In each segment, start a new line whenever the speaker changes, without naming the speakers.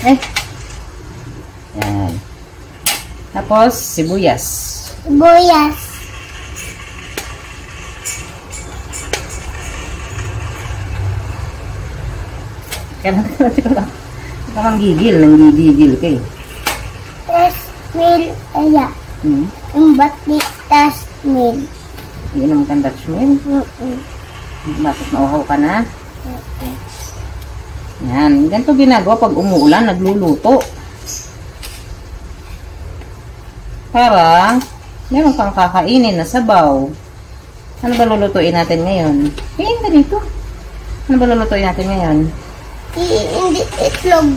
Eh. Yan. Tapos, sibuyas.
Sibuyas.
Kaya lang gigil. Nanggigigil ka eh.
Tasmil. Aya. Yung ba't tasmil?
Iinom kang Dutch milk. Bakit nauhaw ka na? Yan. Ganito ginagawa pag umuulan, nagluluto. Para meron kang kakainin na sabaw. Ano ba lulutuin natin ngayon? Tingin ka dito. Ano ba lulutuin natin ngayon?
Hindi itlog.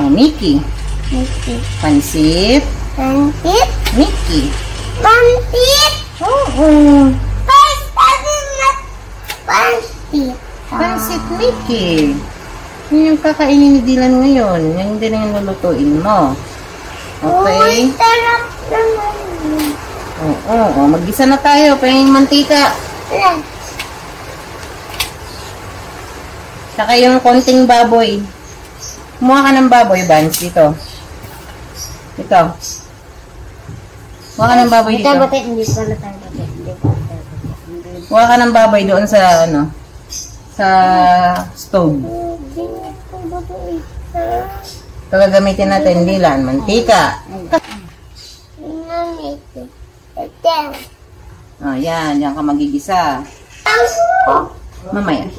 Mickey.
Mickey.
Pansit.
Pansit.
Mickey.
Pansit.
Oo.
Pansit.
Pansit Mickey. Yun yung kakainin ni Dylan ngayon. Yan din yung lulutuin mo. Okay?
Uy, sarap naman.
Oo. Mag-gisa na tayo. Pahingin mantika. Saka yung konting baboy. Kumuha ka ng baboy, Vance, dito. Ito. Kumuha ka ng baboy dito. Kumuha ka ng baboy doon sa, sa stove. Ito gagamitin natin, Dylan. Mantika. Yan. Yan ka magigisa. Mamaya.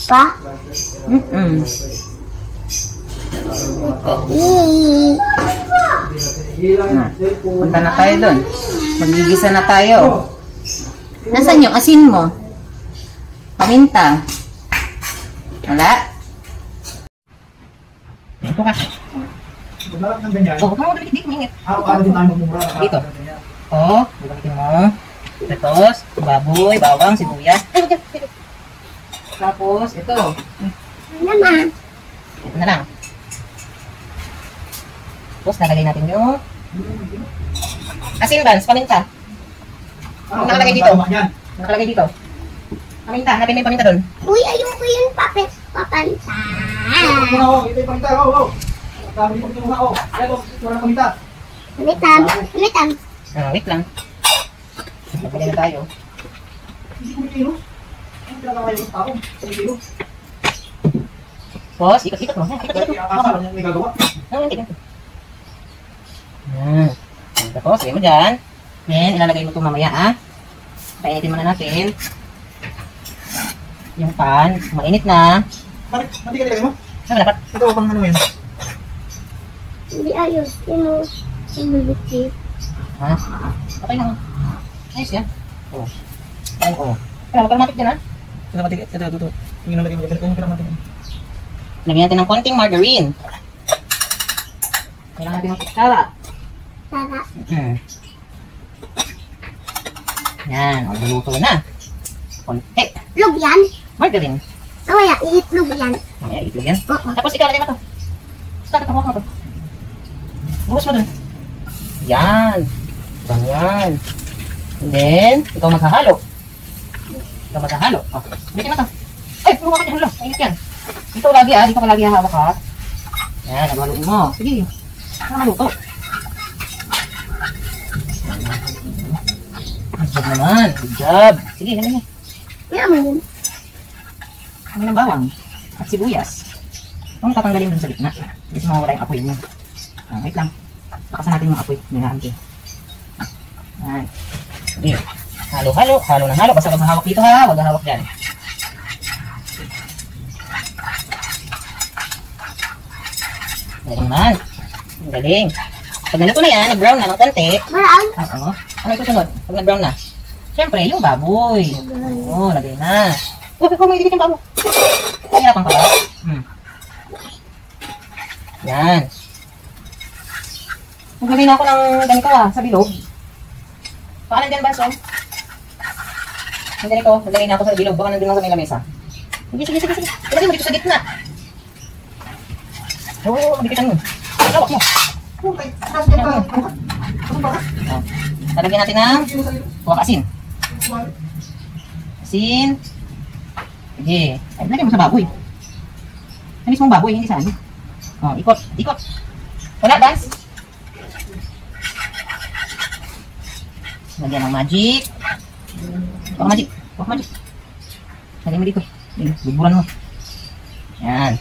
Pa?
Punta na tayo doon. Magigisa na tayo. Nasaan yung asin mo? Paminta. Wala? Ito ka. Dito. Gagamitin mo. Tapos, baboy, bawang, sibuyas. Tapos, ito.
Naman.
Ito na lang. Tapos, lalagay natin yung asin, Vance, paminta. Ano nakalagay dito? Nakalagay dito. Paminta, hanapin mo yung paminta doon.
Uy, ayoko yun, papanta.
Ito yung paminta, Dami ko muna ako. Ito, wala paminta.
Ulitan.
Wait lang. Magpili na tayo.
Hindi ko tiro. Ang pinagawin yung tao. Hindi tiro.
Boss, ikot-ikot mo. Ikot-ikot mo.
Akala niya may gagawa.
Yan. Tapos, lagay mo dyan. Then, ilalagay mo ito mamaya, Painitin muna natin. Yung pan. Mainit na.
Bakit? Mati ka nilagay mo?
Saan dapat?
Ito, pang ano yun?
Hindi ayos. Inulit.
Ha? Okay lang. Ayos yan. Oo. Ay, oo. Kaya, magpalamatik dyan,
Pinamatik. Ito. Yung nalagay mo dyan. Kung pinamatik.
Lagyan natin ng konting margarine. Kailangan natin ng kutsara.
Sarap.
Yan. O, luluto na. Konti.
Itlog yan.
Margarine.
Kaya, iitlog yan.
Mamaya, itlog yan. Tapos, ikaw, lagyan mo ito. Start, hawak mo ito. Buhos mo dun. Yan. Ganyan. And then, ikaw maghahalo. O, bitin mo ito. Ay, puro ka dyan. Init yan. Ito lagi, dito ka lagi hahawak, Yan, naghaluin mo. Sige. Nakaluto. Good job naman. Good job. Sige, halin mo.
Kaya mo yun.
Kami ng bawang. At sibuyas. Huwag mo tatanggalin dun sa gitna. Kasi mawawala yung apoy niya. Wait lang. Lakasan natin yung apoy. Minahanti. Yan. Sige. Halo-halo. Halo ng halo. Basta huwag hawak dito, Huwag hawak dyan. Galing man. Galing. Pag naluto na yan, nag-brown na ng konti.
Brown?
Oo. Ano yung susunod? Pag nag-brown na? Siyempre, yung baboy. Oo, lagay na. Huwag may dikit yung baboy. Hirapan ka ba? Yan. Naglagay na ako ng ganito sa bilog. Baka nandyan ba, so? Ang ganito, naglagay na ako sa bilog. Baka nandun lang sa may lamesa. Sige. Ilagay mo dito sa gitna. Oo, mabigitan mo. Lawak mo. Lalagyan natin ng huwag asin. Asin. Sige. Ay, lagyan mo sa baboy. Sa mismong baboy, hindi sa ano. Oh, ikot, ikot. Wala, dance. Lagyan ng magic. Huwag magic. Huwag magic. Lagyan mo dito. Liburan mo. Yan.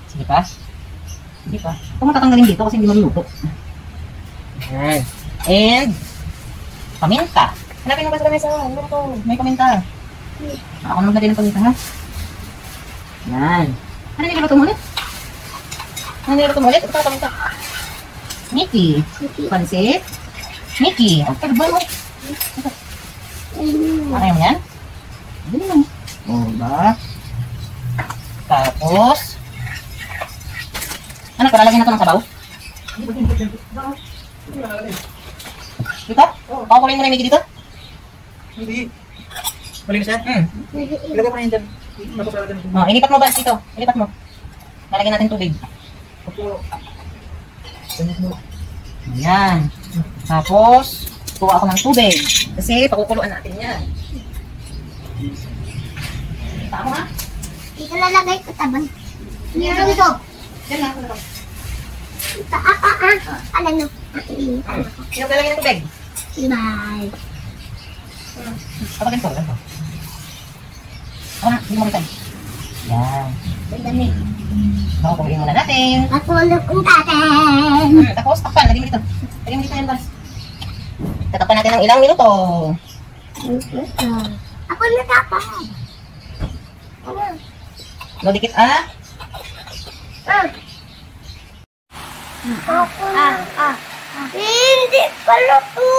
Sige pa. Sige pa. Huwag mo tatanggalin dito kasi hindi maluluto. Yan. And, paminta. Hanapin mo ba sa lamesa? Ano to? May paminta. Ako naman natin ng paminta, ha? Yan. Ano niluluto mo ulit? Ano niluluto mo ulit? Ito pa paminta. Mickey. Pansit. Mickey. Okay, ba mo? Ayaw mo yan? Dili lang. O, ba? Tapos, ano, paralagyan na ito ng sabaw? Dito? Pakukulin mo na yung Mickey dito?
Hindi. Malinis yan? Ilagay pa na yan dyan.
Oh, ilipat mo ba dito? Ilipat mo. Lalagyan natin tubig. Ayan. Tapos, kuha ako ng tubig. Kasi pakukuluan natin yan. Tama nga?
Dito lalagay ko tabang.
Meron dito. Diyan lang.
Ano no?
Sino lalagyan ng tubig?
Bye.
Kapag ganito, ganito. Ako na, hindi mo rin. Yan. Dami. Pakukuluin muna natin.
Matulog kong taten.
Tapos, takpan. Lagyan mo dito. Lagyan mo dito yan, Bas. Tatakpan natin ng ilang minuto.
Ako natapan.
Dikit, ah.
Ako. Hindi pala to.